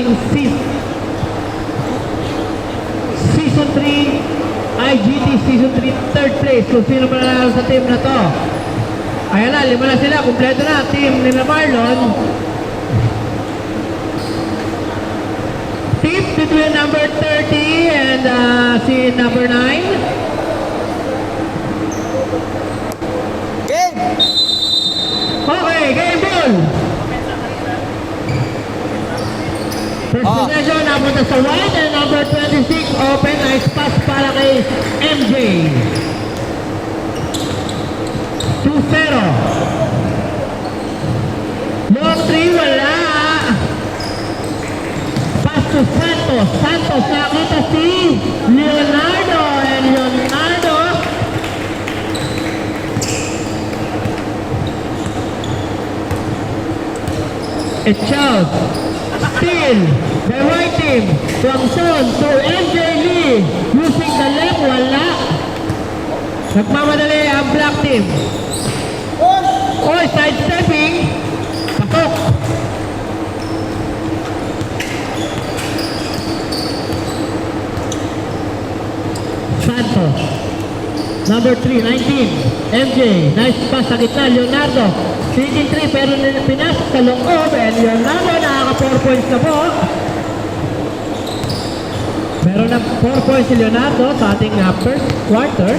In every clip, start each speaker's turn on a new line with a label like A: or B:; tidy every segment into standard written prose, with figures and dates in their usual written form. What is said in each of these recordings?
A: ating Season 3 IGT Season 3 third place. Kung sino mananalo sa team na to. Ayan na, 5 na sila. Kompleto na. Team nila Marlon. Team between number 30 and si number 9.
B: Game!
A: Okay, game ball. First possession, napunta sa white and number 26, open, nice pass para kay MJ. 2-0. Long 3, wala. Pass to Santos. Santos, nakita si Leonardo. And Leonardo it shows. Steal the white team. Tuangson to MJ Lee. Using the left, wala. Nagmamadali ang black team. Sidestepping. Pasok. Santos. Number 3, 19. MJ. Nice pass sa gitna. Leonardo. Season 3 pero pinasok sa loob. And Leonardo nakaka 4 points na po. Meron na 4 points si Leonardo sa ating first quarter.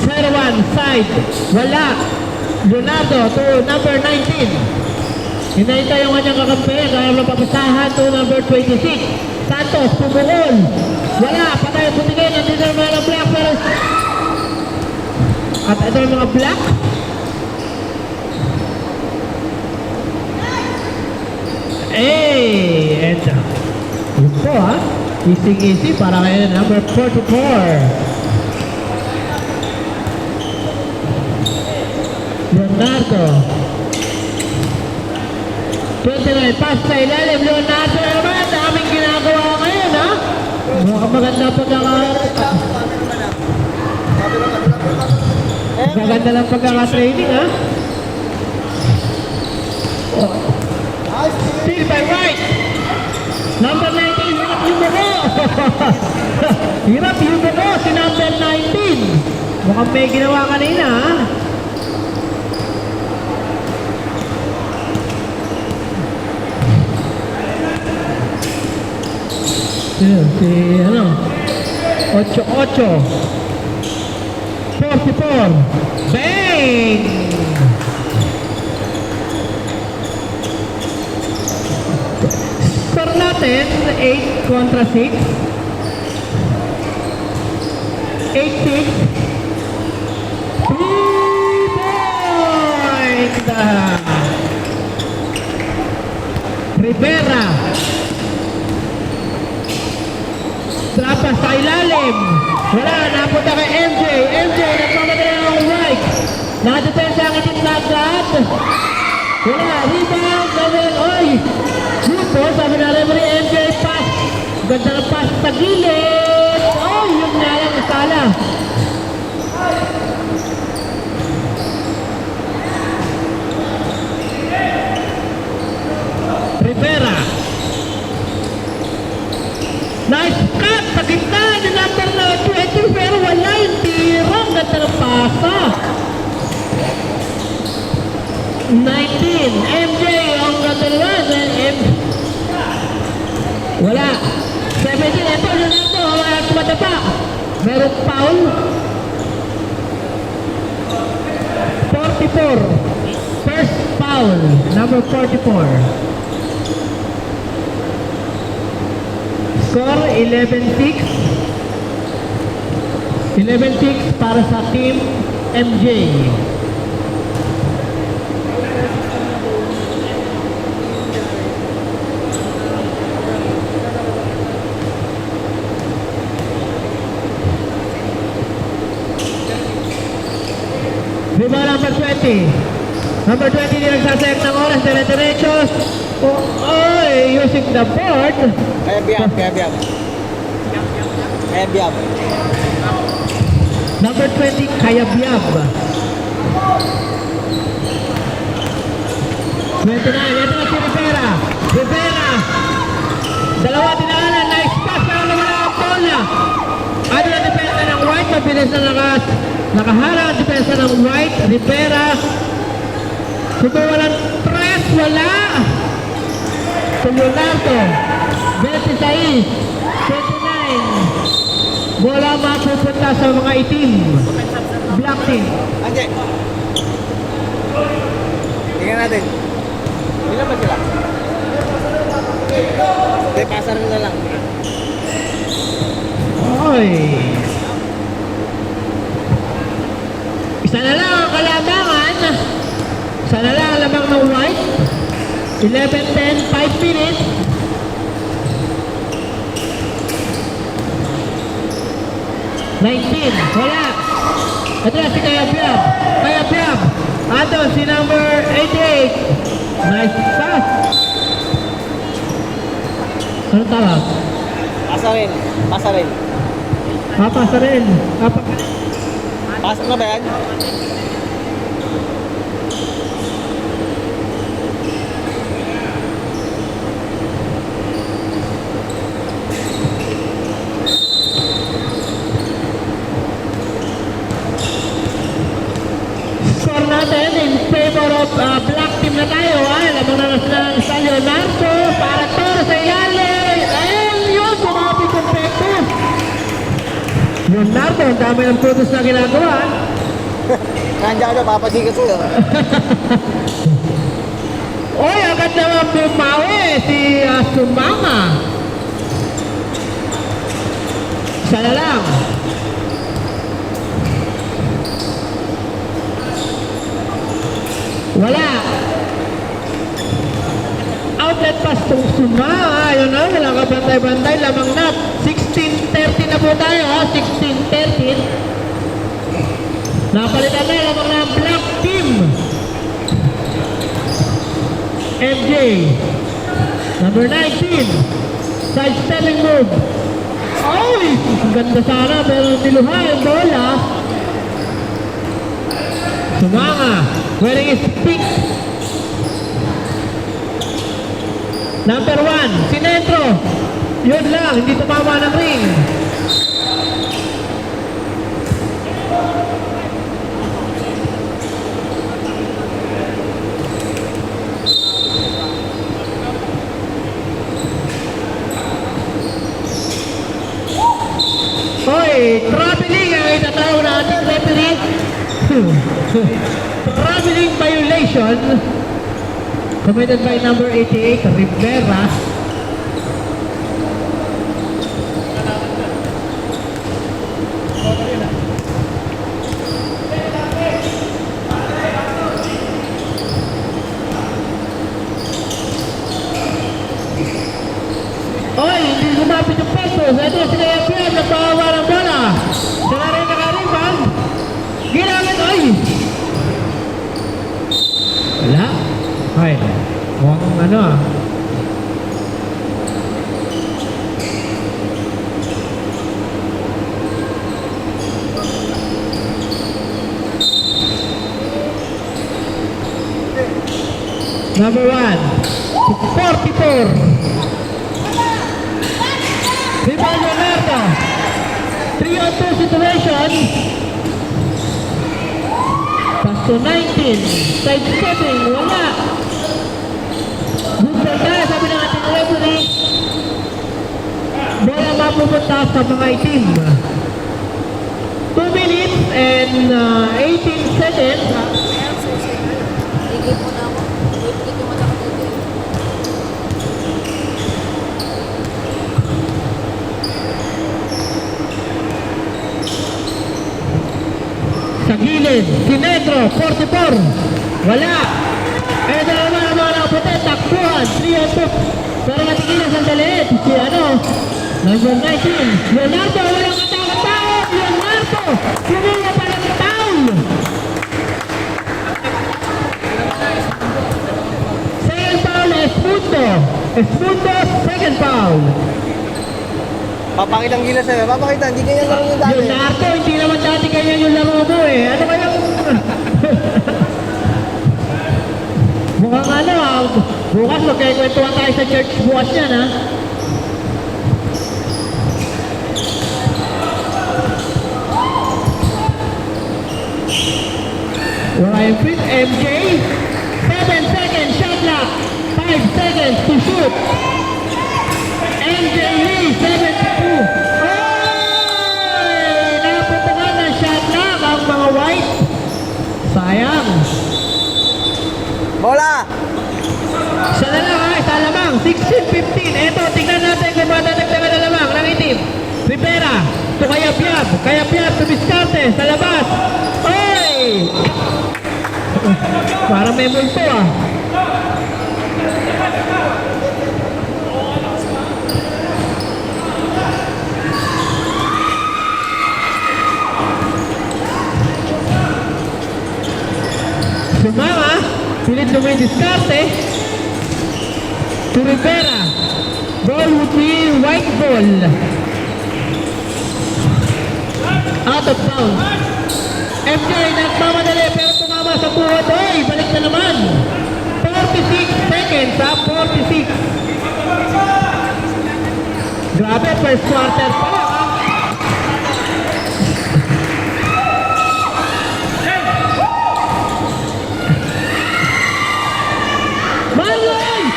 A: 0-1 side. Wala. Leonardo to number 19. Hinahintay yung kanyang kakampi. Kaya napapasahan to number 26. Santos, pumukol. Wala. Patay ang putigin. Nandito ang mga black. Pero at ito ang mga black. And yun po ha. Easy para kayo number 44. Leonardo. 29, pass sa ilalim. Leonardo naman. Daming ginagawa ngayon ha. Mukhang maganda maganda lang pagkaka-training ha. Steal by White. Number 19, hirap yung buko. Hirap yung buko si number 19. Mukhang may ginawa kanina ha. Si ano 8-8 44 bang. Score natin 8 kontra 6 8-6 3 point Rivera. Trapa sa ilalim. Wala, napunta kay MJ. MJ, nagmamadala ng right. Nakadepensa ang itim na agad. Wala, rebound. Gawin, oy. Dito, sabi na referee, MJ pass. Ganda ng pass sa gilid. Oy, yun na lang, isala. Rivera. Nice cut sa gitna ni number 20 pero wala yung tirang ganda ng pasa. 19 MJ ang ganda naman. Wala 17 ito Leonardo wala tumatapa. Merong foul 44 first foul number 44. Score 11-6 para sa team MJ. Diba number 20? Number 20 din nagsasayag ng oras, dire-direchos. Oy, using the board.
B: Kaya biyab.
A: Number 20, Kayabyab. Ito na si Rivera. Rivera. Dalawa dinaanan. Nice pass. Pero naman ang bola. Ano na depensa ng White? Mabilis na nakaharang ang depensa ng White. Rivera. Walang press. Wala. Leonardo. 26. 29. Bola mapupunta sa mga itim. Black team.
B: Ande. Tingnan natin. Ilan ba sila? Hindi, pasar na lang.
A: Oy. Isa na lang ang kalabangan. Isa na lang ang lamang ng White. 11-10, 5 minutes. Wala. Ito na si Kaya Piab. Ato si number 88. Nice pass. Ano tawag?
B: Pasarin. Pasarin.
A: Pasa rin.
B: Pasok na ba yan?
A: Score natin in favor of black team na tayo. Lamang na ng San Leonardo para Toro sa ilalim. Ayun yun, bumabig ang peko. Leonardo, ang dami ng photos na ginagawa.
B: Nandiyan ka na, papasikat sa'yo.
A: Oy, agad naman bumawi si Sumama. Isa na lang. Wala. Outlet pass to Sumama. Ayun na, wala ka bantay-bantay. Lamang na. 16-13 na po tayo. 16-13. Napalitan na. Lamang na ang black team. MJ. Number 19. Side-stepping move. Ay! Ang ganda sana. Pero niluha yung bola. Sumama. Wearing his pink. Number 1, Sinetro. Yun lang, hindi tumama ng ring. Hoy, traveling ang itatawag na ating referee. Traveling violation committed by number 88, Rivera. Oy, hindi lumapit yung pesos. Ito si Kaya Piab, nagpawawa ng bola. Siya na rin naka-rebound. Ginamit, oy! Wala. Ay, mukhang ano ah. Number 1, 44. Rebound Leonardo. 3-on-2 situation. Pass to 19. Side stepping. Wala. Good ball tayo, sabi ng ating referee. Bola mapupunta sa mga itim. 2 minutes and 18 seconds.
C: Hindi mo na ako. Hindi ko man ako dito.
A: Sa gilid, Sinetro, 44. Wala. Ay, ito naman ang mga nakaputi. Takbuhan, 3-on-2. Pero natigilan sa daliit. Si number 19. Leonardo, walang atake-tao. Leonardo, kumula pa ng foul. Second foul, Esmundo. Esmundo, second foul.
B: Papakitang gila sa'yo. Papakita, hindi ganyan lang yung dati.
A: Leonardo, hindi naman dati ganyan yung laro mo eh. Ano kaya? Mukhang ano bukas magkikwentuhan tayo sa church bukas yan ha. Ryan Fritz, MJ, 7 seconds, shot clock, 5 seconds to shoot. MJ Lee, 72. Oy! Napupungan ng shot clock ang mga white. Sayang.
B: Bola!
A: Isa na lang ha, isa lamang, 16-15. Eto, tignan natin kung madadagdagan na lamang ng itim. Rivera, to Kayabyab, to Biscarte, sa labas. Oy! Parang may multo ah. Sumama, pilit dumidiskarte. To Rivera. Ball would be white ball. Out of bounds. MJ nagmamadali pero tumama sa tuhod. Oy, balik na naman. 46 seconds ha, 46. Grabe, first quarter pa lang ha. Marlon!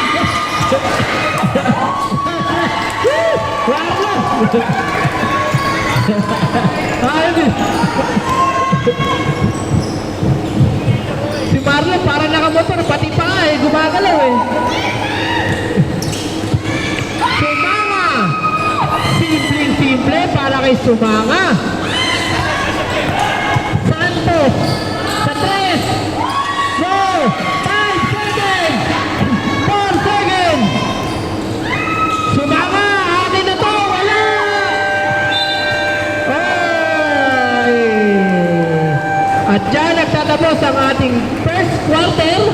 A: Si Marlon parang nakamotor, pati pa gumagalaw eh. Sumanga! Simpleng-simple para kay Sumanga. Santos! Sa 3! Go! 5 seconds! 4 seconds! Sumanga! Akin na to! Wala! Oy! At dyan nagtatapos ang ating first quarter.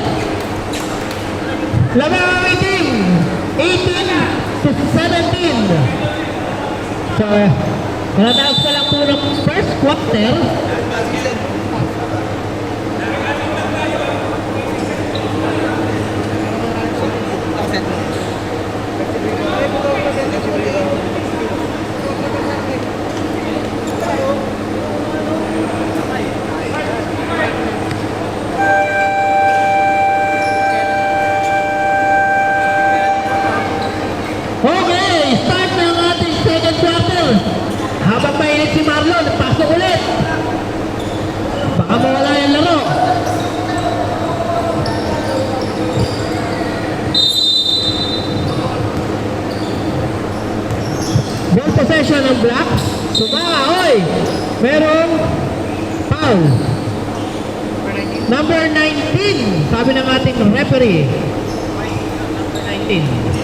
A: Lamang ang itim, 18-17. So, natapos pa lang po ng first quarter. Okay, start na ang ating second quarter. Habang mainit si Marlon, pasok ulit. Baka mawala yung laro. Ball possession ng Black. Sumanga, oy! Merong foul. Number 19, sabi ng ating referee. Number 19.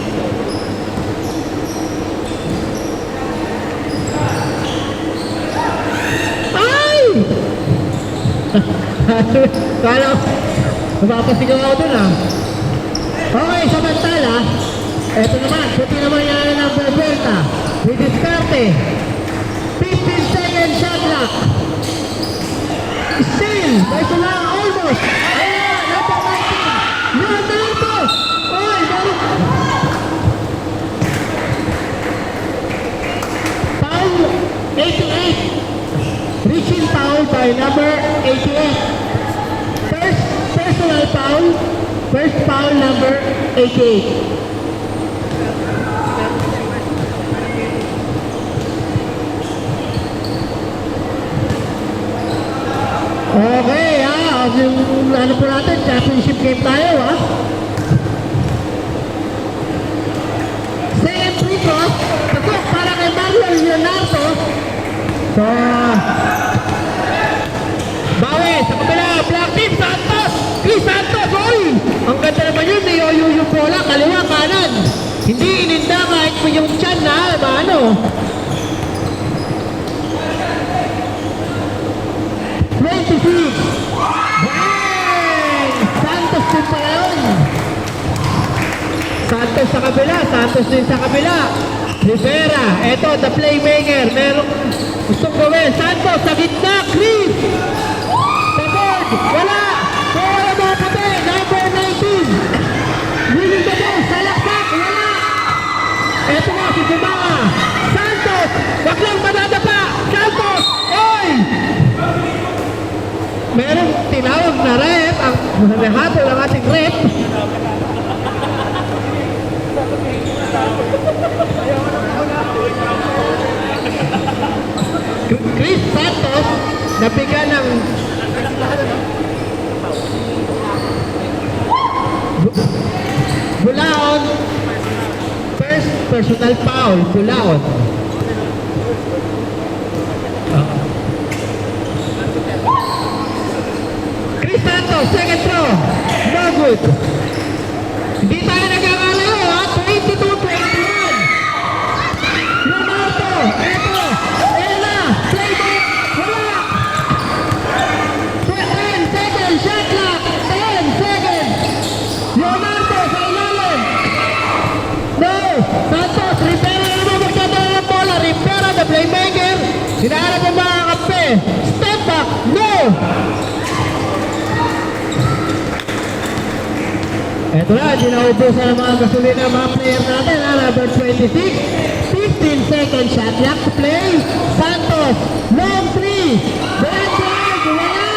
A: Kala ko, mapapasigaw ako dun ah. Okay, samantala, eto naman, puti naman yan ng Berberta. With Discarte. 15 seconds shot clock. Still, may sulang almost. Ayan, number 19. Leonardo! Oy, meron. Foul 88. Reaching foul by number 88. First personal foul. First foul number 88. Okay ha. Yung ano po natin, championship game tayo ha. Second free throw. Pasok para kay Marlon Leonardo. So, bawi sa kabila, Black Team, Santos! Chris Santos, oy! Ang ganda naman yun, niyoyo yung bola, kaliwa, kanan. Hindi ininda kahit mo yung tiyan na, ano. Bang! Santos din pala yun. Santos sa kabila, Santos din sa kabila. Rivera, eto, the playmaker, merong gustong gawin. Santos sa gitna, Chris! Sa board, wala! So, wala mga pati, number 19. tinawag na rep, ang nahatol ang ating rep. Chris Santos, nabigyan ng Bulaon, first personal foul, Bulaon. Chris Santos, second throw, no good. Hindi tayo nagkakalayo ha, 22-21. Leonardo, eto, Ella, playback, wala. 10 seconds, shot clock, 10 seconds. Leonardo sa ilalim. No, Santos, Rivera na naman magdadala ng bola. Rivera, the playmaker. Hinaharap ang mga kampe. Step back, no. Eto na, dinaubusan ng mga gasolina ng mga player natin. Number 26, 15 seconds shot clock to play. Santos, long 3. Backward, wala.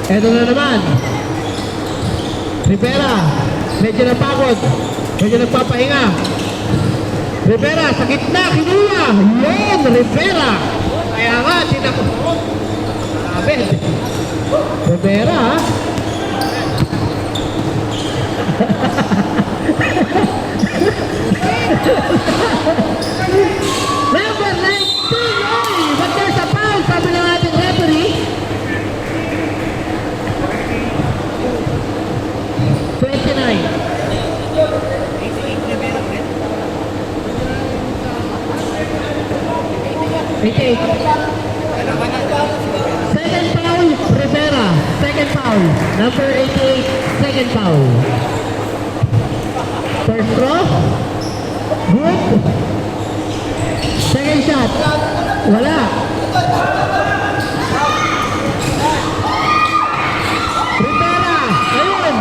A: Eto na naman. Rivera, medyo napagod. Medyo nagpapahinga. Rivera, sa gitna, kinuha. Yun, Rivera. Kaya nga, tinakot. Sabi. Rivera, ha? Number 19, oy! But there's a foul, sabi ng ating referee. 29. 88. Second foul, Rivera. Second foul. Number 88, second foul. First throw. Good. Second shot. Wala. Rivera. Ayun.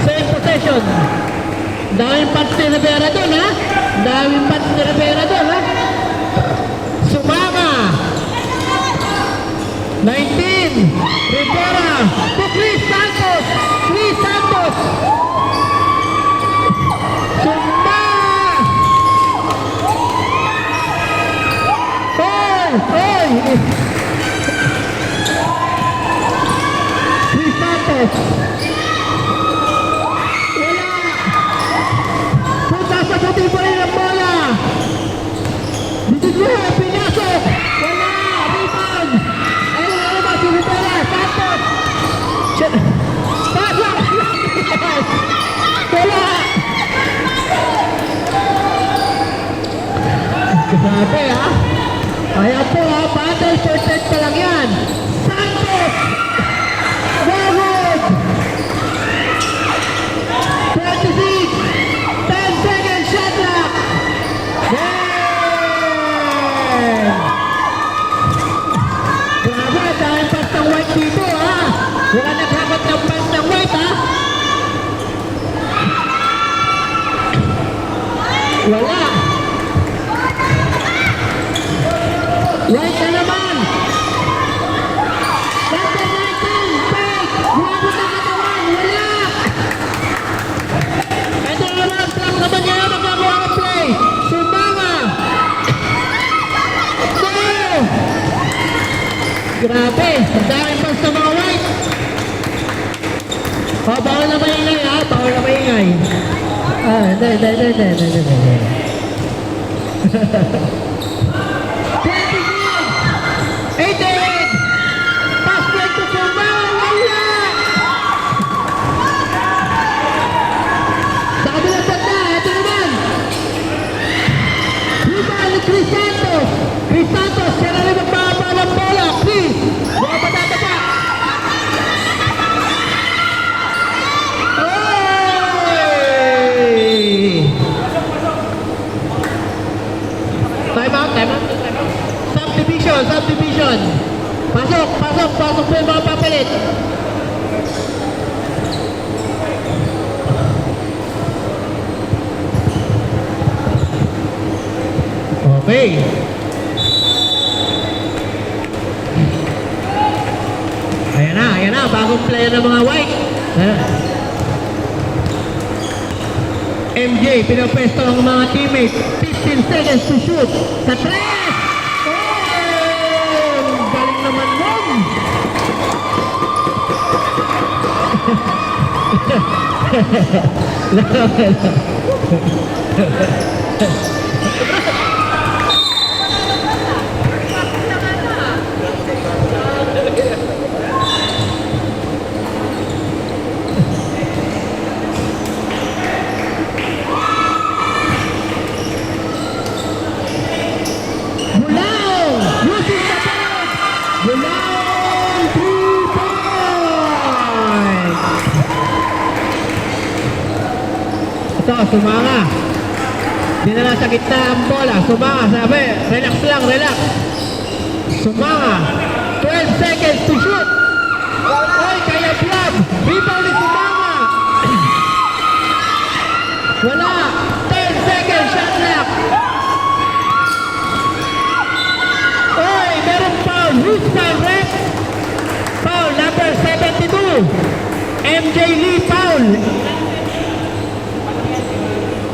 A: Same possession. Daming punch ni Rivera doon, ha? Daming punch ni Rivera doon, ha? Sumama. 19. Rivera. To Chris Santos. Chris Santos. Sumama. Oy! Oy! Chris Santos. Sasagutin pa rin ang bola. Dito nyo, pinasok. Wala, rebound. Ayun na naman, si Rivera, Santos. Pasok. Wala. Grabe ha. Ayan po ha, battle for set pa lang yan. Santos. Forward. 26. 10 seconds shot clock. Yay! Grabe, dahil pass ng white dito ha. Wala naghagot ng pass ng white ha. Wala. White na naman. Number 19, fake. Wala na katawan. Wala. Ito naman, trap naman niya magagawa ng play. Sumama. No! Grabe, ang daming pass sa mga white. Bawal na maingay ha, bawal na maingay. Hindi. 88! Pass play to Sumama, wala! Sa kabilang banda, ito naman. Rebound ni Chris Santos. Chris Santos, siya na rin magbaba ng bola. Chris, wala pa tataba. Oy! Time out. Subdivision. Pasok po yung mga papalit. Okay. bagong player ng mga white. MJ, pinapwesto ang mga teammates. 15 seconds to shoot. Sa 3! Oh! Galing naman nun! Bulao! Using the ball! Bulao! 3 points! Ito, sumanga. Dinala sa gitna ang bola. Sumanga, sabi. Relax lang, relax. Sumanga. 12 seconds to shoot. Oy, kaya Plum. Rebound ni Sumanga. Wala. 10 seconds, shot clock. Oy, meron foul. Who's foul, ref? Foul number 72. MJ Lee foul.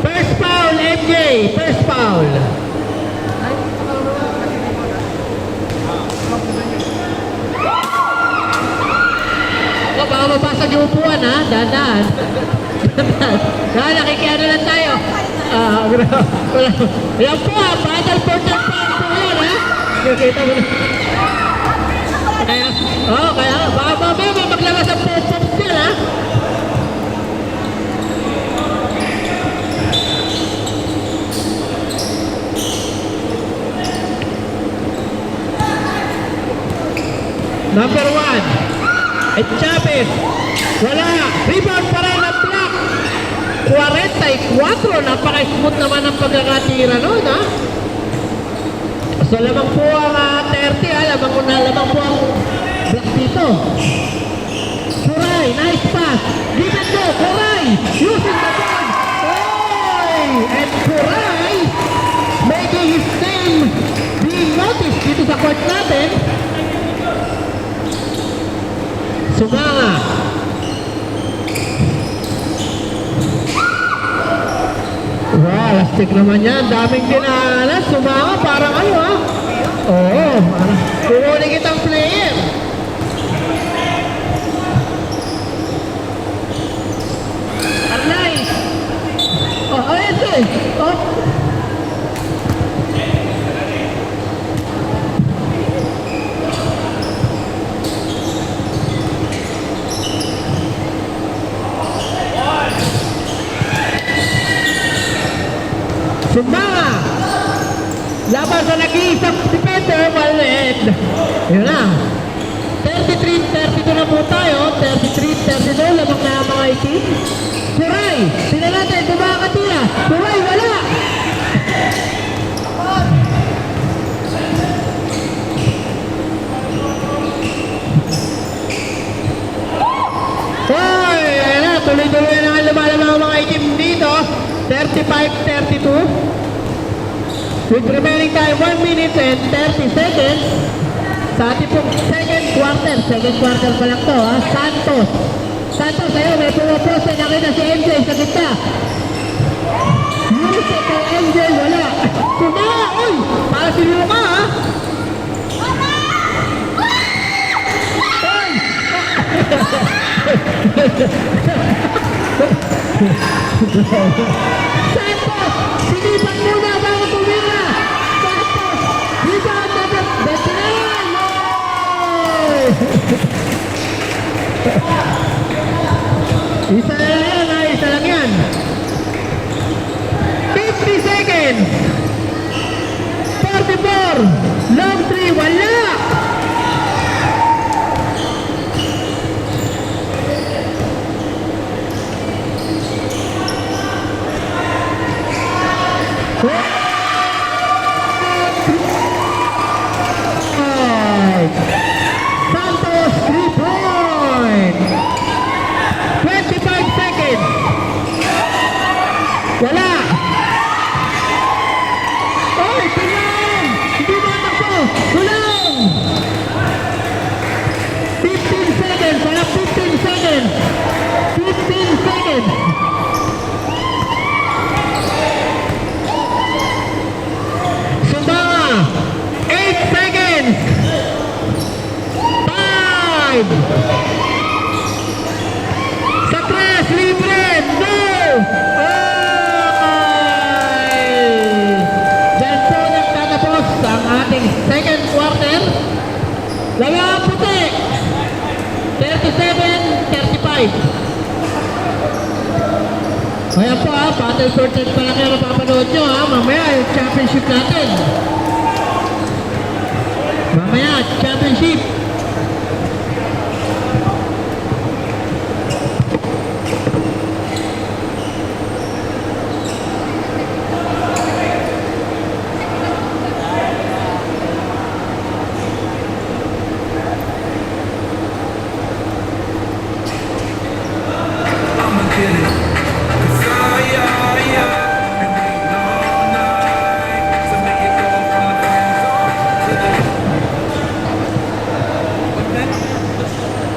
A: First foul, MJ. First foul. Oh, baka mabasag yung upuan, ha? Dahan-dahan. Kaya nakikiano lang tayo. Yan po, ha? Battle for the pound po yan, ha? Nakita mo na. Kaya, baka mamaya maglabas ang pop-pop dyan, ha? Number 1. Chavez. Wala. Rebound pa rin ang block. 44. Napaka-smooth naman ang pagkakatira nun, ha? So, lamang po ang 30, ha? Lamang po ang block dito. Kuray. Nice pass. Give and go. Kuray. Using the ball. Oy! And Kuray making his name being noticed dito sa court natin. Sumanga. Wow, lastik naman yan. Daming dinaanan. Sumanga, parang ano, ha? Oo. Kukunin kitang player. Arnay. Oh, ito eh. Oh. Sumanga! Laban sa nag-iisang defender, Walid. Yun na. 33-32 na po tayo. 33-32, lamang na mga itim. Kuray! Sila natin, kumakatira. Kuray, wala! Hoy! Ayan na, tuloy-tuloy na ang lumalamang mga itim dito. 35-32. With remaining time 1 minute and 30 seconds. Sa ating pong second quarter pa lang to, ha? Santos, ayun, may pumapose, nakita si MJ sa gitna. Yusek kay MJ, wala. Sumanga, uy! Para si Luka, ha? Santos! Sinipan muna bago tumira! Santos! Rebound number 29! Isa na lang yan, ha? Isa lang yan. 50 seconds! 44! Long 3, wala! Santos 3 point. 25 seconds. Kaya po ha, Battle for 10 pa lang kayo mapapanood nyo ha. Mamaya yung championship natin. Mamaya, championship.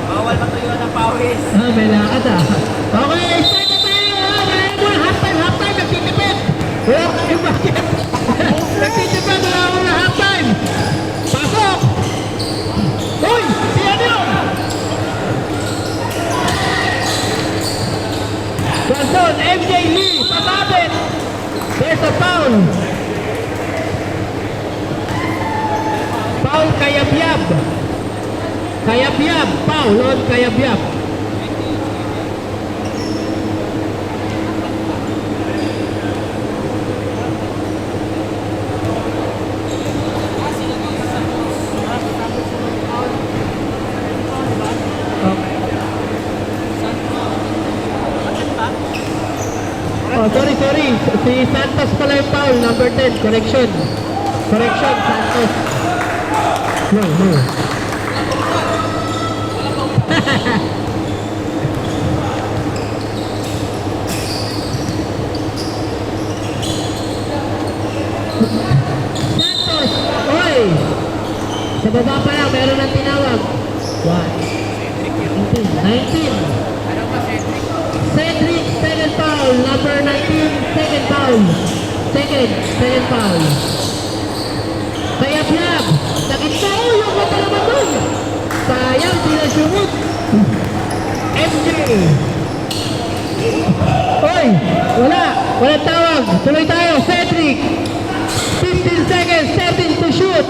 B: Bawal matuyuan ng pawis.
A: Ah, may lakad ah. Okay, start na tayo ha. Kaya mo, half-time, nagtitipid. Wala kayong bakit. Nagtitipid, wala akong na half-time. Pasok! Uy, si ano yun? Gandon, MJ Lee, pasabit. There's a foul. Foul Kayabyab. Kayabyab, foul on Kayabyab. Oh, sorry. Si Santos pala yung foul, number 10. Correction, Santos. No. Santos! Oy! Sa baba pa lang, meron ng tinawag. 19. Cedric, second foul. Number 19, second foul. Second foul. Kaya Piab, nakita ko yung mata naman doon. Sayang, sinasumot. MJ. Oy, walang tawag. Tuloy tayo, Cedric. 15 seconds, 13 to shoot.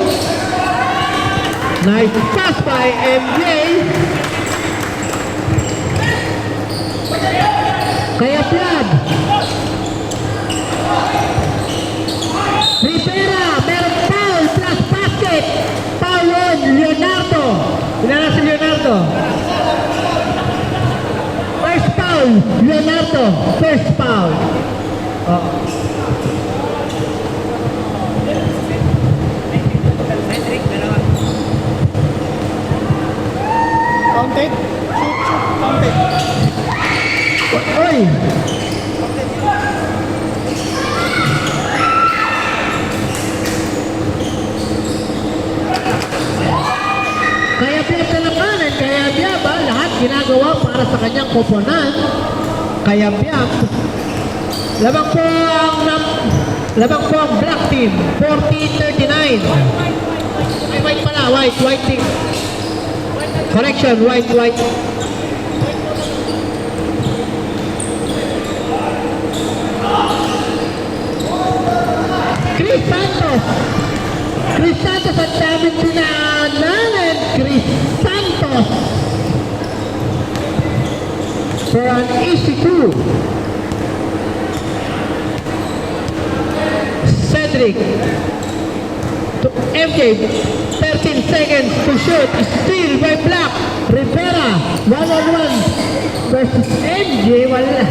A: Nice pass by MJ. Kaya Piab. Rivera, meron foul plus basket. Foul on Leonardo. Ilan na si Leonardo? First foul, Leonardo. First foul. Oh.
B: Counted. Shoot. Counted.
A: Oy! Kaya pinagtalakanan, kaya Biab, lahat ginagawa para sa kanyang koponan. Kaya Biab, labang po ang black team, 14-39. Ay, white pala, white team. Correction, white. Chris Santos ang daming dinaanan. Chris Santos for an easy two. Cedric to MJ, 13 seconds to shoot. Steal by Black. Rivera, 1-on-1 versus MJ. Wala.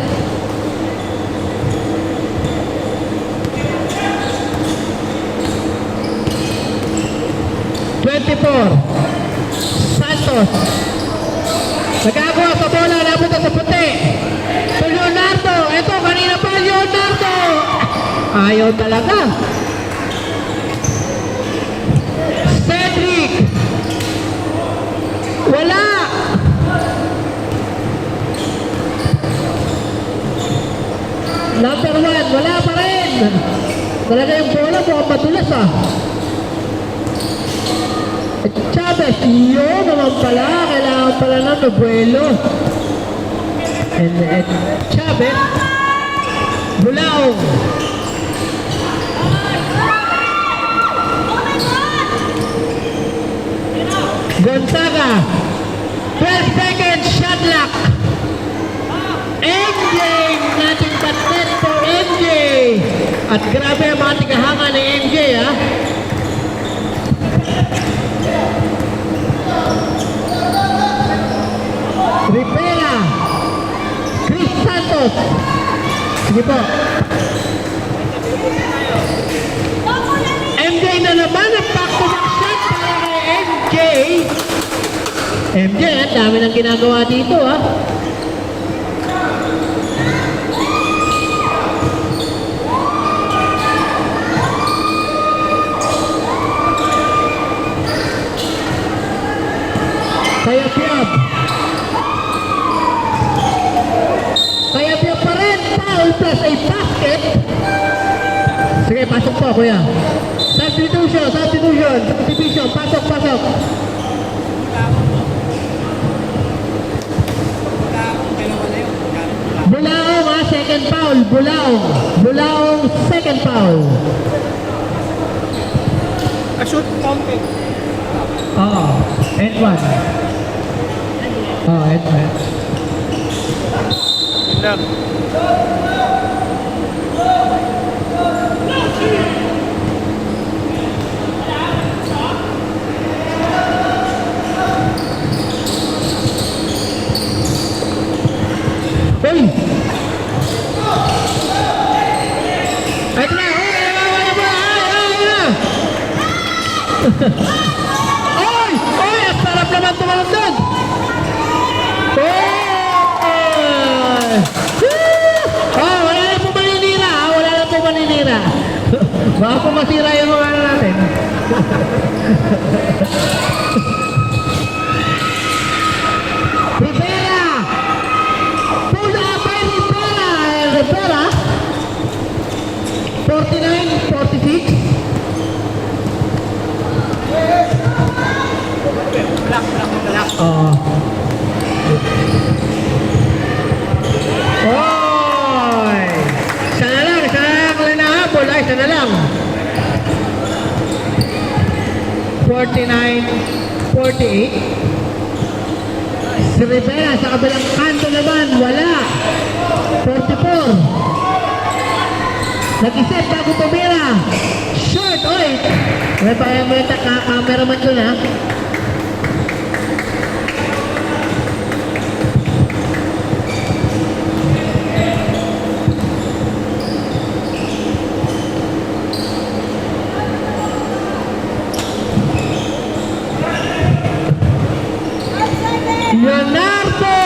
A: Santos nagagawa sa bola, napunta sa puti to Leonardo. Ito, kanina pa Leonardo, ayaw talaga. Cedric, wala. Number 1, wala pa rin. Talaga yung bola mukhang matulas ah. Chavez, yun naman pala. Kailangan pala na Nobuelo. And Chavez, Bulaong. Gonzaga, 12 seconds, shot clock. At grabe ang mga tigahanga ni MJ, ha? Rivera, Chris Santos. Sige po. MJ na naman ang back-to-back shot para kay MJ. MJ, ang dami ng ginagawa dito, ha? Kaya Piab. Kaya Piab pa rin. Foul plus a basket. Sige, pasok po, kuya. Substitution, pasok, pasok. Bulaong, ha, second foul. Bulaong, second foul.
B: A shoot counted.
A: Oo, and one. Oo, and one.
B: Lang.
A: Uy! Ay, ito na! Ay! Ay! Ang sarap naman tumalon doon! Oh, wala na po maninira! Wala na po maninira! Baka po masira yung mga ano natin. Rivera! Pull up by Rivera! Rivera! 49-46. Oo. Oy! Isa na lang nahabol. Ay, isa na lang. 49-48. Si Rivera sa kabilang kanto naman, wala. 44. Nag-isip bago tumira. Short, oy! May cameraman ko na. Leonardo!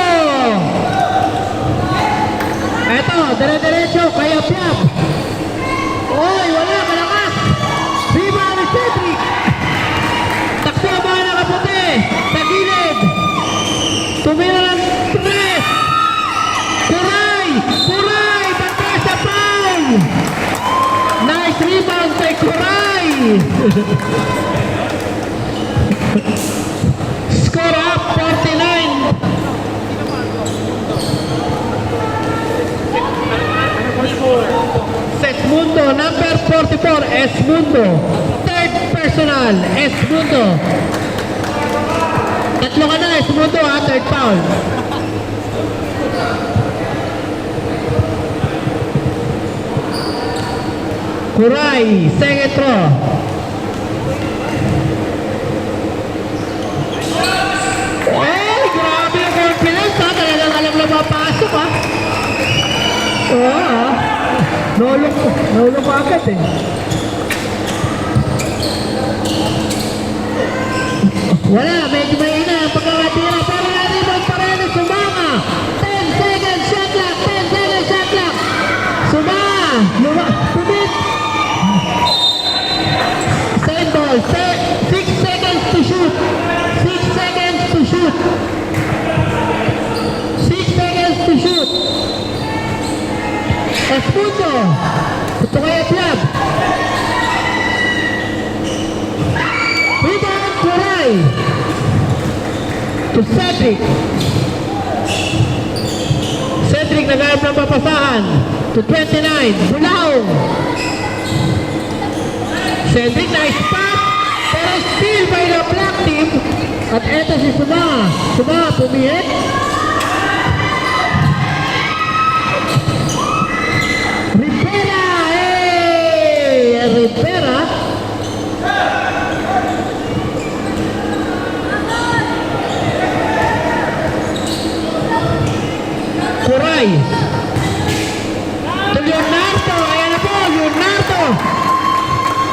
A: Eto, dire-diretso, kaya Piab. Oy, wala, malakas. Viva ni Cedric. Takbo ba na kaputi? Sa gilid. Tumira ng 3. Kuray, bantay sa foul. Nice rebound kay Kuray. Score up, 49. Esmundo, number 44, Esmundo. Third personal, Esmundo. Tatlo ka na, Esmundo, ha, third foul. Kuray, second throw. Ay, grabe yung confidence, ha. Talagang alam na mapasok, ha. Oo, ha. Nahulog ko agad, eh. Wala, medyo may ina ang pagkakatira. Pero na-rebound pa rin ang Sumama. 10 seconds shot clock, 10 seconds shot clock. Sumama, tumit. Same ball, 6 seconds to shoot. 6 seconds to shoot. 6 seconds to shoot. Esputo. Ito kaya Piab. Rebound Kuray. To Cedric. Cedric nagayap ng papasahan. To 29. Bulaong. Cedric nice pass. Pero still by the black team. At eto si Sumama. Sumama pumihit. Rivera! Hey! Puray. To Leonardo. Ayan na po, Leonardo.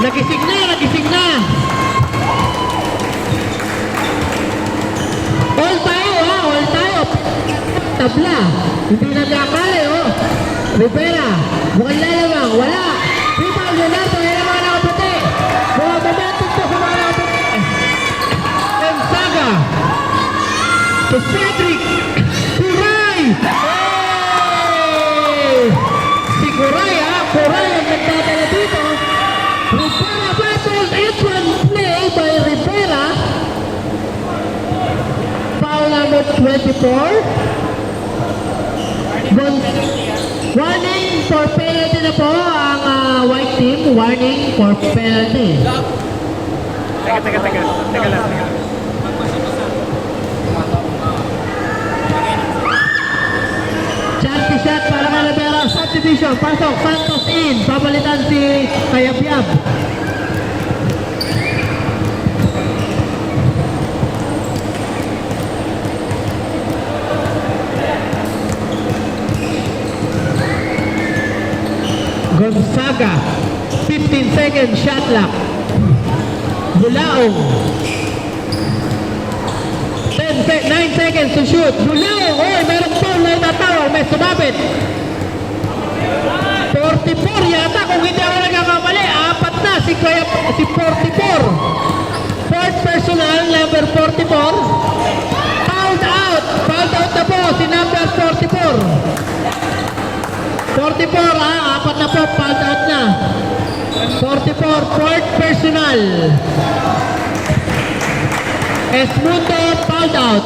A: Nagising na, nagising na. All tayo, ha? All tayo. Tabla. Hindi na nakakali, oh. Rivera. Mukhang lalamang. Wala. Rebound, Leonardo. Ayan ang mga nakaputi. Mga momentum to sa mga nakaputi. Gonzaga. To Cedric. Kuray. Hey! Si Kuray, ha? Kuray ang nagdadala dito. Rivera battles. It's one play by Rivera. Foul number 24. Warning for penalty na po ang white team. Warning for penalty.
B: Teka lang.
A: Chanty shot para kay Rivera. Subdivision. Pasok. Santos in. Papalitan si Kayabyab. Gonzaga. 15 seconds shot clock. Bulaong. 9 seconds to shoot. Bulaong. Oy, merong foul na itatawag. May sumabit. 44 yata. Kung hindi ako nagkakamali, apat na si 44. Fourth personal, number 44. Fouled out. Fouled out na po si number 44. 44, apat na po, fouled out na. 44, fourth personal. Esmundo, fouled out.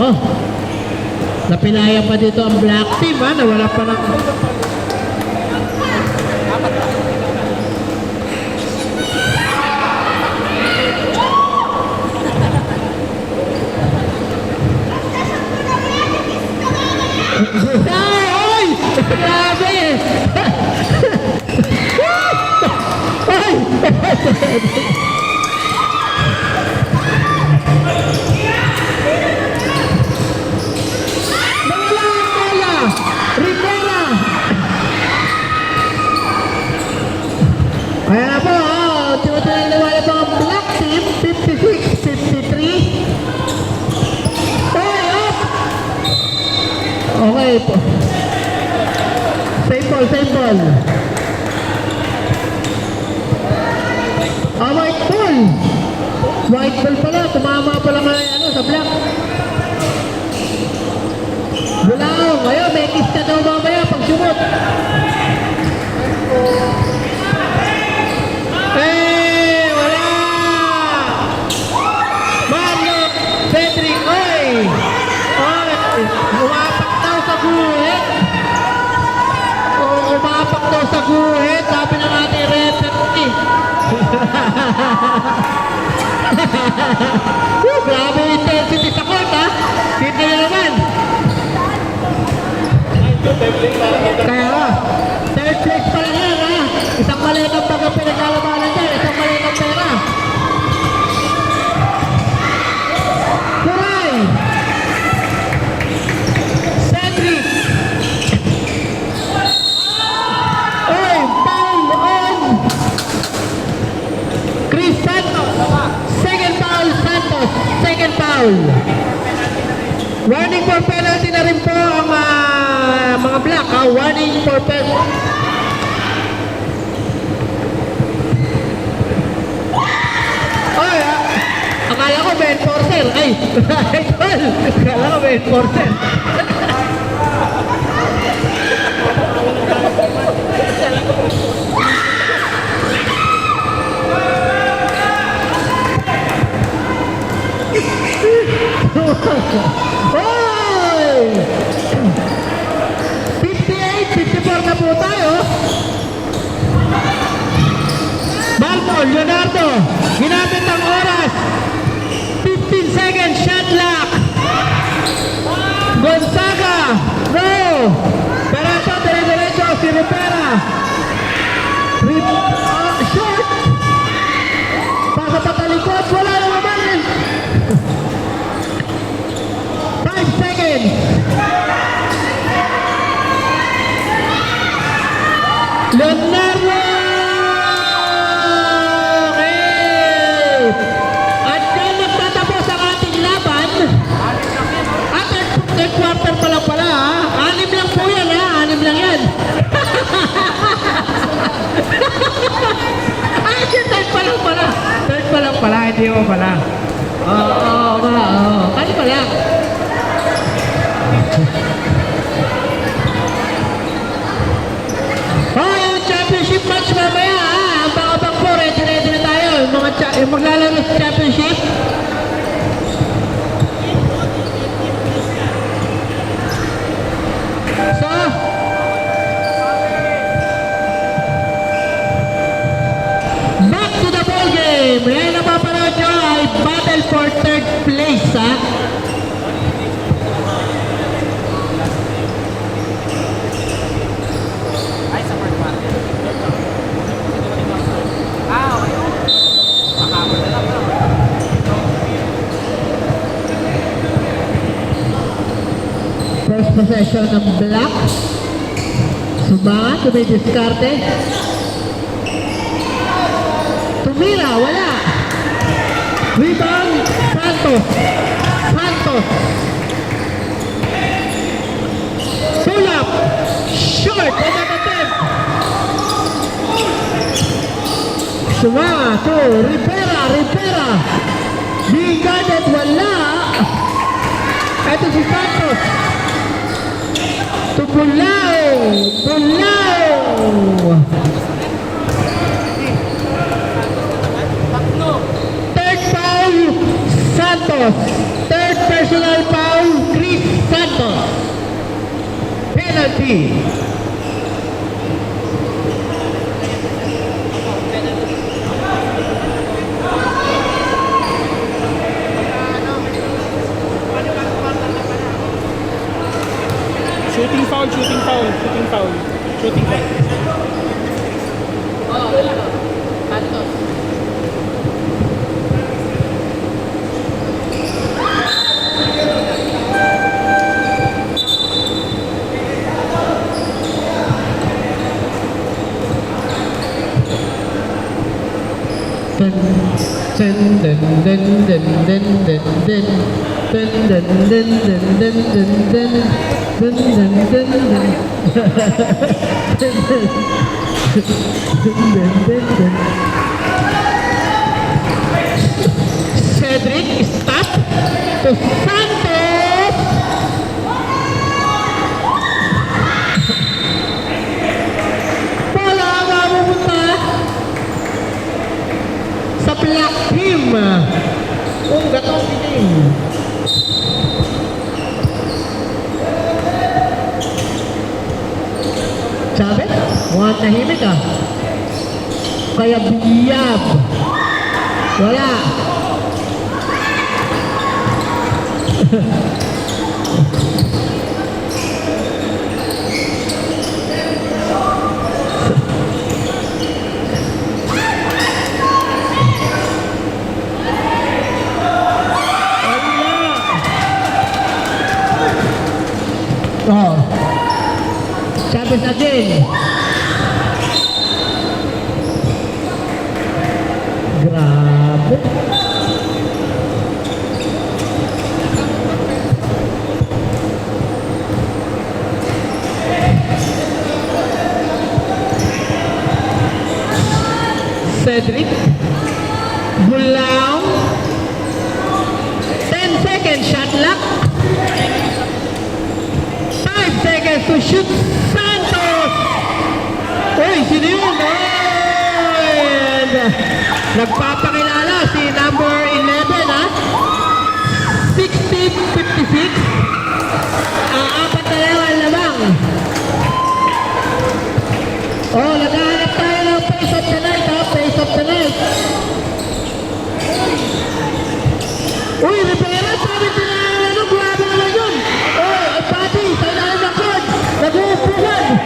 A: Oh, napilaya pa dito ang black team, ha? Nawala pa ng... Ay! Grabe! Ay! Nawala ang bola! Rivera! Kaya na po, tinutunan po ang black team, 56-53. Okay po. Same ball. White ball. White ball pala. Tumama pala nga sa black. Bulaong. Ngayon, may kiss ka daw mamaya pag sumot. Wala! Marlon Cedric. Oy! Umapak daw sa guhit. Umapak daw sa guhit. Sabi na natin referee. Grabe yung intensity sa court, ha? Hindi na naman. Kaya nga, third place pa lang yan, ha? Isang maliit ang baga pinaglalabanan dyan. Isang maliit ang pera. Kuray! Cedric! Oy, foul on! Chris Santos! Second foul, Santos! Second foul! Warning for penalty na rin po ang mga black, ha? Warning for penalty. Oy, akala ko may enforcer. Ay, idol! Akala ko may enforcer. Hoy! 58-54 na po tayo. Malcolm, Leonardo, ginamit ang oras. 15 seconds, shot clock. Gonzaga, no! Pero ito, dire-diretso, si Rivera. Shot! Pasa patalikot, wala na naman.
B: LTO pala.
A: Oo nga, oo. Kali pala. Oh, yung championship match mamaya ha. Ang pang-abang po, ready na tayo. Yung mga yung maglalaro sa championship. So, back to the ball game. Ngayon na papanood nyo ay battle for third place ha.
B: Ay, sa part 1. Okay. Makakabot na lang.
A: First possession ng Black. Sumangat, tumidiskarte. Tumira, wala. Rebound, Santos. Santos. Pull up. Short, on the attempt. Sumangat, to Rivera, Rivera. Being guarded, wala. Ito si Santos. To Bulao. Bulao. Third foul, Santos. Third personal foul, Chris Santos. Penalty.
B: Shooting foul, shooting foul, shooting foul. Shooting foul.
C: Santos.
A: Cedric, stop to Santos. Wala nga pupunta sa Black Team. Kung gatong team. Sabi, mukhang tahimik ah. Kaya biyab. Wala. Oh. Chavez again. Grabe. Cedric. Bulao. 10 seconds shot clock. 5 seconds to shoot. Santos! Uy, sino yun? And, nagpapakilala si number 11, ha? 60-56. Apat na lang ang lamang. Oh, naghahanap tayo ng face of the night, ha? Face of the night. Uy, Rivera, sabi din na ano, grabe naman yun. Oh, ay pati, sa ilalim ng court. Nag-uupugan.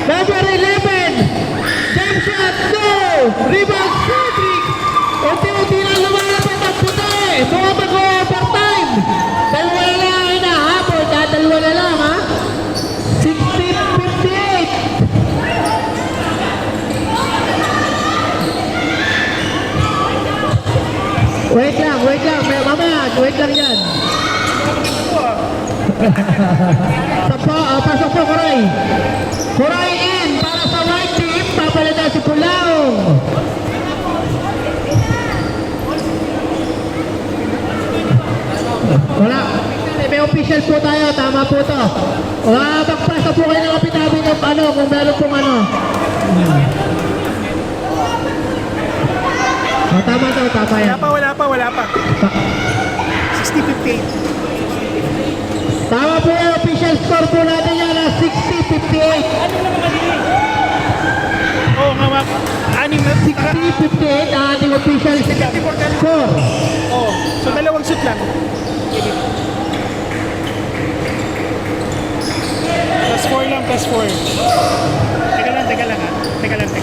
A: Number 11. Jump shot, no. Rebound, Cedric. Unti-unti lang lumalapat ang puti. Mga mag-overtime. Dalawa na lang ang hinahabol. Dalawa na lang, ha? 60-58. Wait lang. Mamaya, wait lang yan. Pasok po, Koray. Koray in, po to. Magpasa po kayo ng kapitabi ng ano, kung meron pong ano. Tama to, tama yan.
B: Wala pa. 60-58.
A: Tama po yung official score po natin yan na 60-58.
B: Oo nga, ma'am.
A: 60-58 ang ating official score.
B: Oo. So, dalawang shoot lang. +4 lang, +4. Teka lang ha.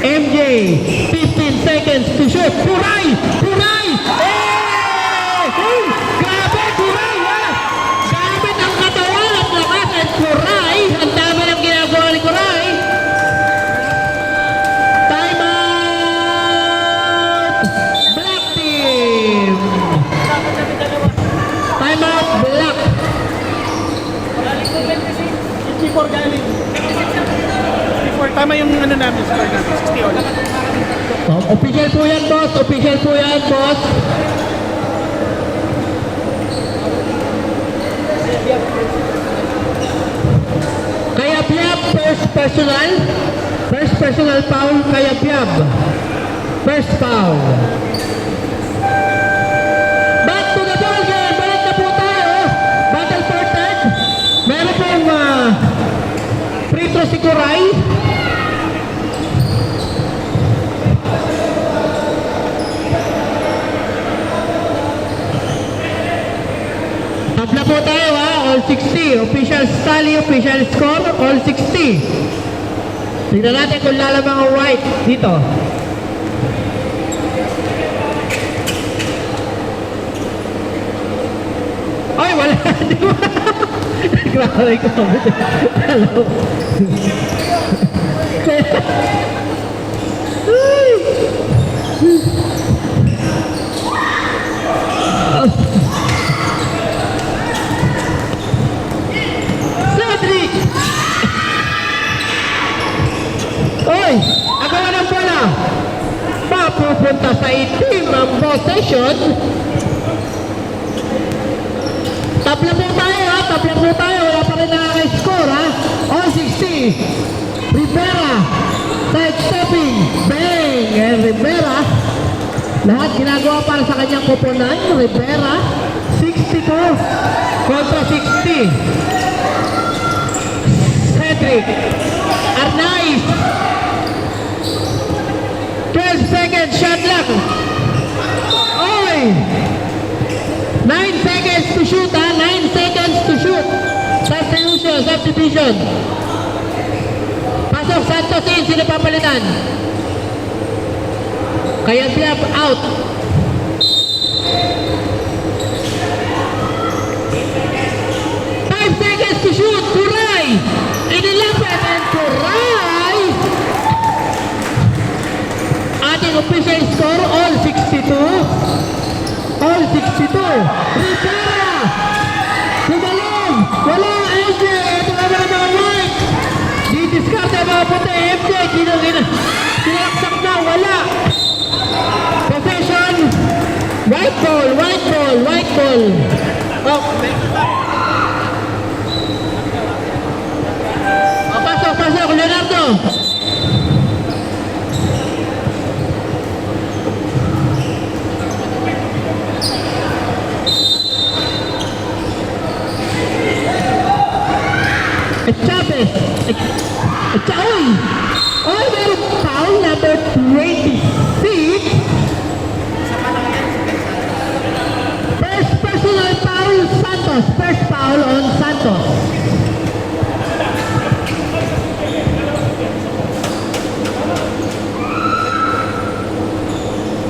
A: MJ, 15 seconds to shoot. Kuray! Eh! Grabe, Kuray, ha? Gamit ang katawan at lakas at Kuray. Ang dami ng ginagawa ni Kuray. Time out! Black team! Time out, Black.
B: Before galing. Before, tama yung ano namin, score namin. 60 all.
A: Official po yan, boss. Official po yan, boss. Kaya Piab, first personal foul, Kaya Piab. First foul. Back to the ball game. Balik na po tayo. Battle for third. Meron pong free throw si Kuray. Tabla po tayo ha, all 60. Official tally, official score, all 60. Tignan natin kung lalamang ang white dito. Ay, wala. Di ba? Grabe ko. Hello. Cedric! Oy! Agawa ng bola! Mapupunta sa itim ang possession. Tabla po tayo ha! Tabla po tayo! Wala pa rin nakaka-score ha! All 60! Rivera! Side stepping! Bang! And Rivera! Lahat ginagawa para sa kanyang kupunan. Rivera! 62 kontra 60. Cedric Arnaiz 12 seconds shot lang. Oy! 9 seconds to shoot ha. 9 seconds to shoot. Substitution. Pasok Santos in. Sino papalitan? Kaya Piab out. 5 seconds to shoot. Kuray! Inilapit and Kuray! Ating official score, all 62. All 62. Rivera! Sumalong! Wala! MJ! Ito naman ang mga white! Di-discard ang mga puti. MJ! Kinaksak na! Wala! Possession! White ball! White ball! White ball! Oh! Pasok, Leonardo. Chavez. Oy, meron foul number 26. First personal foul, Santos. First foul on Santos.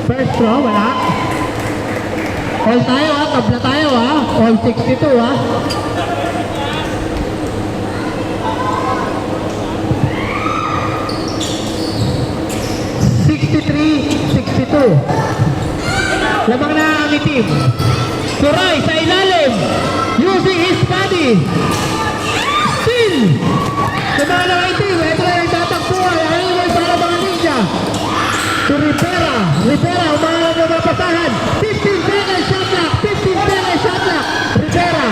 A: First throw, wala. All tayo ha, tabla tayo ha. All 62 ha. Lamang na ang itim. Kuray sa ilalim. Using his body. Still. Lamang na ang itim. Ito na yung tatakbuhan. Ano yung para mga ninja. To Rivera. Rivera, umaharap na mapasahan. 15 seconds shot clock. 15 seconds shot clock. Rivera.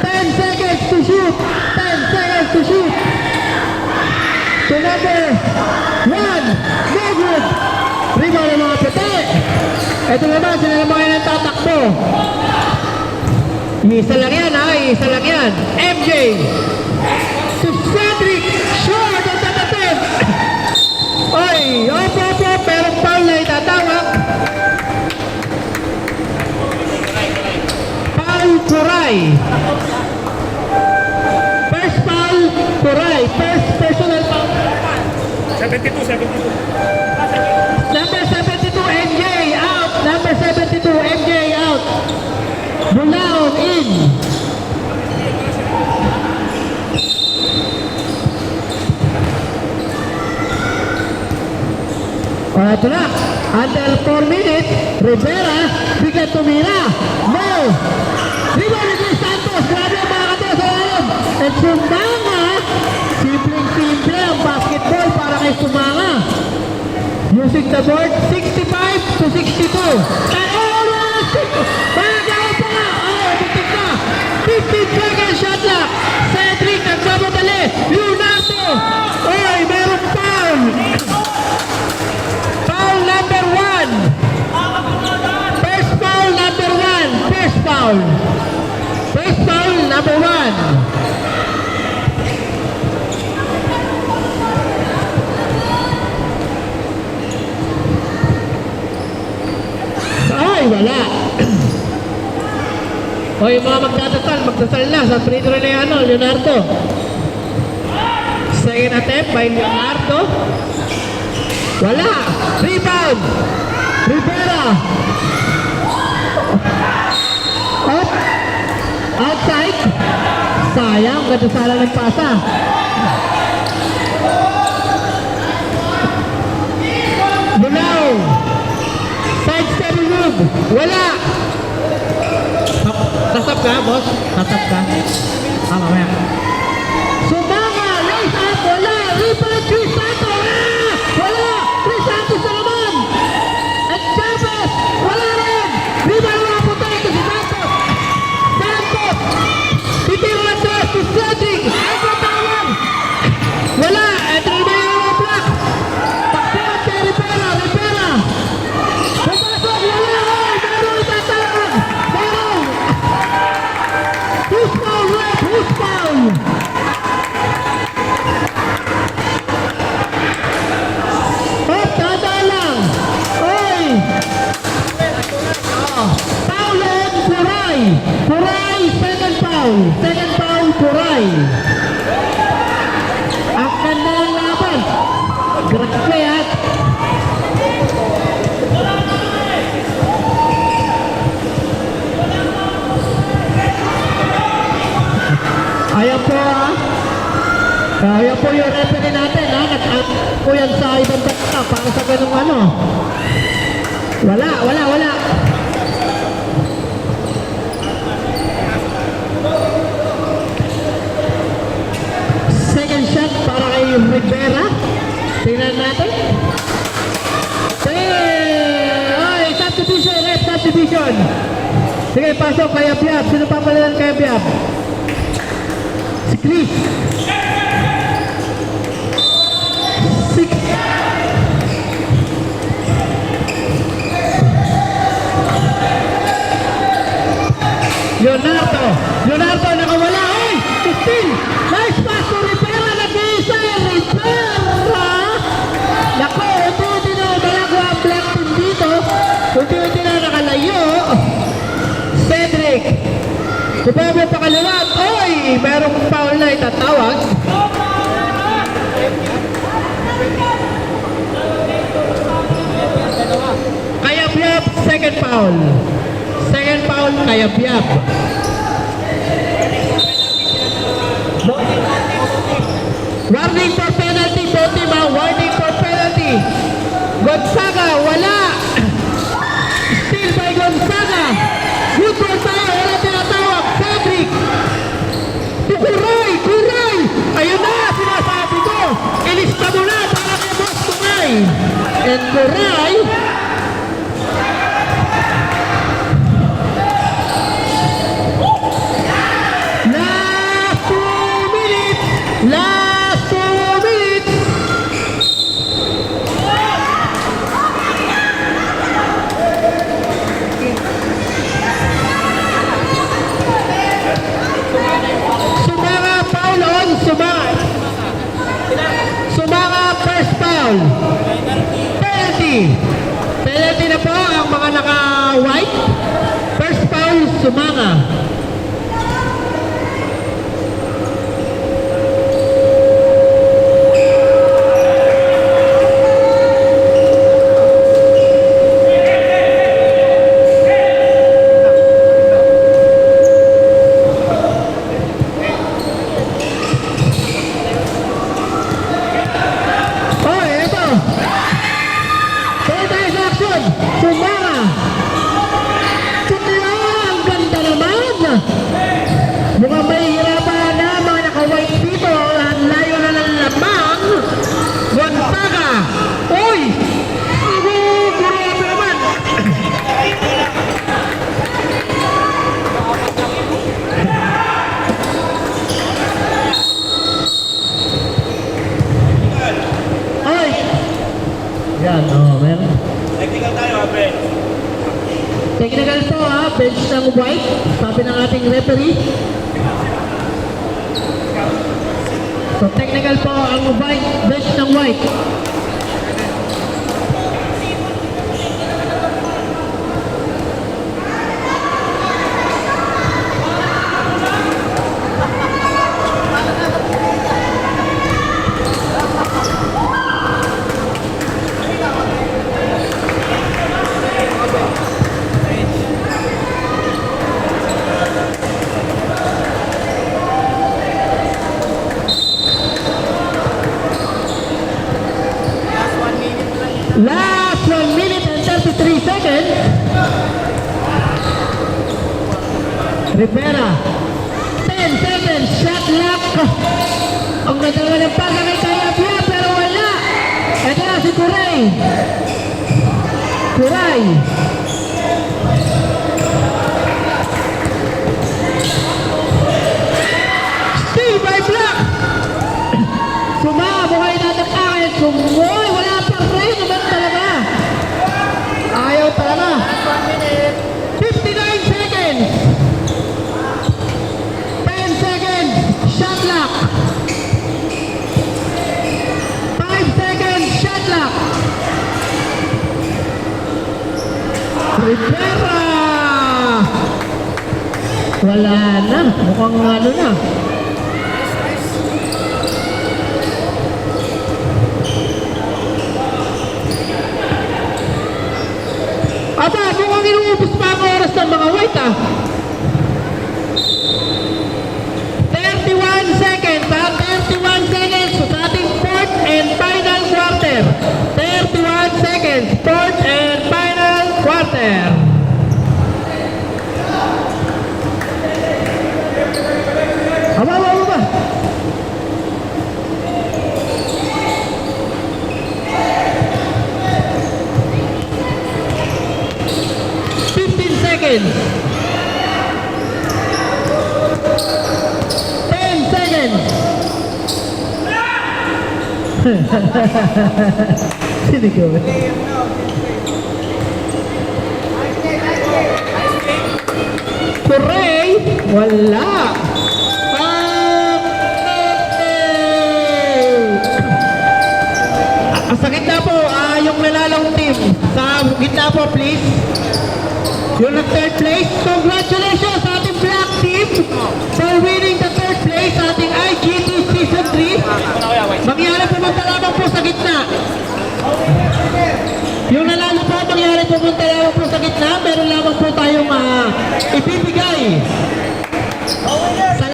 A: 10 one. No good. Rebound ng mga puti. Ito naman, sila naman ngayon ang tatakbo. Isa lang yan ha, isa lang yan. MJ. To Cedric. Short ang tatatip. Oy, opo, pero foul na itatawag. Foul Kuray. First foul Kuray. First personal foul.
B: 72.
A: Number 72 MJ out. Number 72 MJ out. Bulao in. Ito na. Under 4 minutes, Rivera, bigyan tumira. No. Rebound ni Chris Santos. Grabe ang mga kata sa lalim. At Sumanga, simpleng-simple ang basketball para kay Sumanga. Using the board, 65 to 62. Magawa pa nga. Oh, butik na. 15 seconds shot clock. Cedric, nagsamadali. Leonardo. Oy, meron foul. Foul number 1. First foul number 1. First foul. First foul number 1. Ay, wala. O yung mga magdadasal na sa free throw na ano, Leonardo. Second attempt by Leonardo. Wala. Rebound. Rivera. Up. Outside. Sayang, kadasala ng pasa. Bulao. Side step move. Wala. Tatap ka, boss? Tatap ka? Mamaya. Sumanga. Lace up. Wala. Rebound. Chris Santos. Wala. Chris Santos na naman. At Chavez. Wala rin. Rebound na puta. Ito si Santos. Santos. Titiro na to Cedric. Ay, patawag. Wala. Ito na yung block. Takbuhan kay Rivera. Rivera. Pumasok. Wala. Ay, meron itatawag. Meron. Who's foul, ref? Who's foul? Oh, tanda lang. Oy. Foul on Kuray. Kuray, second foul. Second foul, Kuray. Ang ganda ng laban. Grabe at. Ayan po ha. Ayan po yung referee natin ha. Nag-up po yan sa ibang bansa para sa ganung ano. Wala. Second shot para kay Rivera. Tingnan natin. Ay, subdivision, ref, subdivision. Sige, pasok kay Abiab. Sino papalitan kay Abiab? Si Chris. Leonardo nakawala. Ay! 15! Nice pass to Rivera. Nag-iisa. Rivera! Naku, unti-unti na umalago ang black team dito. Unti-unti na nakalayo. Cedric. Kupebe pa kaliwat. Oy! Merong foul na itatawag. Kaya Biab, second foul. Second foul, kaya Biab. Warning for penalty, both team ha. Warning for penalty. Gonzaga, wala. Steal by Gonzaga. Good ball tayo, wala tinatawag. Cedric. Kuray. Ayun na, sinasabi ko. Ilista mo na para kay Boss Kuray. And Kuray. Last 2 minutes. penalty. Penalty na po ang mga naka-white. First foul, Sumanga. Oh, ito. Tuloy tayo sa action. Sumanga. Tumira, ang ganda naman. Mukhang may hirapan na mga naka-white dito. Ang layo na ng lamang. Gonzaga. Uy! Grabe naman. Ay! Yan, oh, meron.
D: Technical tayo, Abe.
A: Technical po ha, bench ng white, sabi ng ating referee. So technical po ang white, bench ng white. Last 1 minute and 33 seconds. Rivera. 10 seconds. Shot clock. Ang ganda naman ng pasa kay Kayabia pero wala. Ito na si Kuray. Kuray. Steal by block. Sumabukay natin kahit sumoy. Wala pang rin naman talaga. Ayaw talaga. 59 seconds. 10 seconds. Shot clock. 5 seconds. Shot clock. Rivera. Wala na. Mukhang ano na. Aba, mukhang inuubos pa ang oras ng mga white ah. 31 seconds ha, 31 seconds sa ating fourth and final quarter. 31 seconds, fourth and final quarter. Aba. 15 seconds. 10 seconds. Sinigaw eh. Kuray, wala. Sa gitna po, yung nalalong team. Sa gitna po, please. Yung third place, congratulations sa ating black team for winning the third place sa ating IGT Season 3. Mangyari pumunta lamang po sa gitna. Yung nanalo po, mangyari pumunta lamang po sa gitna. Meron lamang po tayong ibibigay